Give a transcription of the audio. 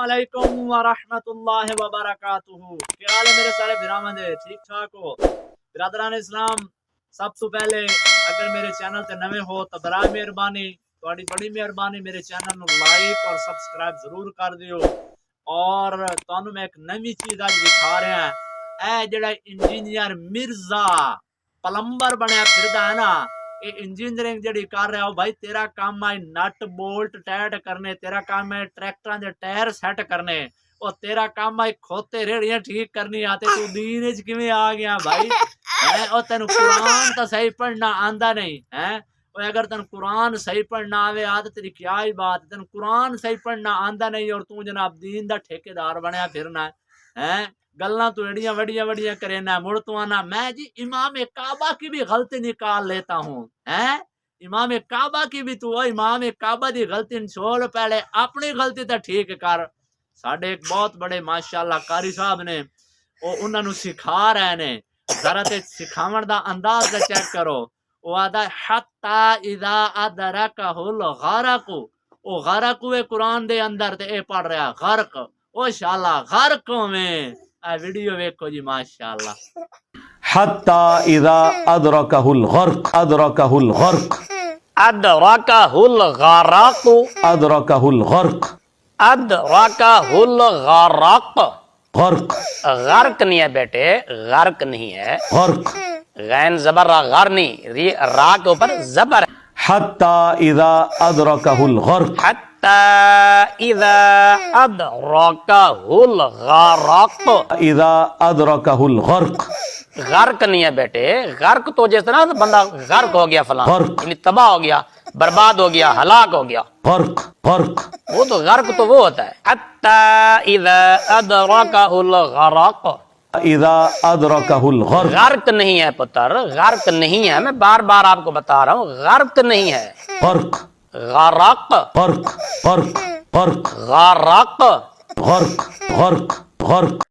علیکم ورحمۃ اللہ وبرکاتہ۔ کیا حال ہے میرے سارے برامد؟ ٹھیک ٹھاک ہو برادران اسلام؟ سب تو پہلے اگر میرے چینل تے نویں ہو تو برائے مہربانی تھوڑی بڑی مہربانی میرے چینل نو لائک اور سبسکرائب ضرور کر دیو۔ اور تانوں میں ایک نوی چیز اج دکھا رہا ہاں۔ اے جڑا انجینئر مرزا پلمبر بنیا پھردا ہے نا، یہ انجینئرنگ جڑی کر رہا ہو بھائی، تیرا کام ہے نٹ بولٹ ٹائٹ کرنے، تیرا کام ہے ٹریکٹراں دے ٹائر سیٹ کرنے، اور تیرا کام ہے کھوتے ریڑیاں ٹھیک کرنی آتے۔ تو دین وچ کیویں آ گیا بھائی؟ او تینوں قرآن تا صحیح پڑھنا آندا نہیں ہے؟ اور اگر تن قرآن صحیح پڑھنا آوے آدھ تیری کیا ہی بات، تن قرآن صحیح پڑھنا آندا نہیں اور تو جناب دین دا ٹھیکیدار بنیا پھرنا ہے؟ گلاں تو ایڑیاں وڈیاں وڈیاں کرینا، مڑ تو آنا میں جی امام کعبہ کی بھی غلطی نکال لیتا ہوں۔ امام کعبہ کی بھی تو امام کعبہ دی غلطی چھوڑ، پہلے اپنی غلطی تے ٹھیک کر۔ ساڈے ایک بہت بڑے ماشاءاللہ قاری صاحب نے وہ انہاں نو سکھا رہے نے، ذرا تے سکھاون دا انداز تے چیک کرو۔ وہ آدا حتی اذا ادرکہ الغرق، او غرق ہوئے قرآن دے اندر تے اے پڑھ رہا غرق، او شاءاللہ غرق میں ویڈیو ویکھو جی ماشاءاللہ۔ حتی اذا ادرکہ الغرق، ادرکہ الغرق، ادرکہ الغرق، ادرکہ الغرق، ادرکہ الغرق۔ غرق، غرق نہیں ہے بیٹے، غرق نہیں ہے، غرق، غین زبر را، غر نہیں، را کے اوپر زبر ہے۔ حتی اذا ادرکہ الغرق، حتی اذا ادرکہ الغرق۔ اذا ادرکہ الغرق، غرق نہیں ہے بیٹے، غرق تو جس طرح بندہ غرق ہو گیا فلاں، غرق، یعنی تباہ ہو گیا، برباد ہو گیا، ہلاک ہو گیا، غرق، غرق، وہ تو غرق تو وہ ہوتا ہے۔ حتی اذا ادرکہ الغرق، اذا ادرکہ الغرق، غرق نہیں ہے پتر، غرق نہیں ہے، میں بار بار آپ کو بتا رہا ہوں، غرق نہیں ہے، غرق، غرق، غرق، غرق، غرق، غرق۔ غرق، غرق، غرق۔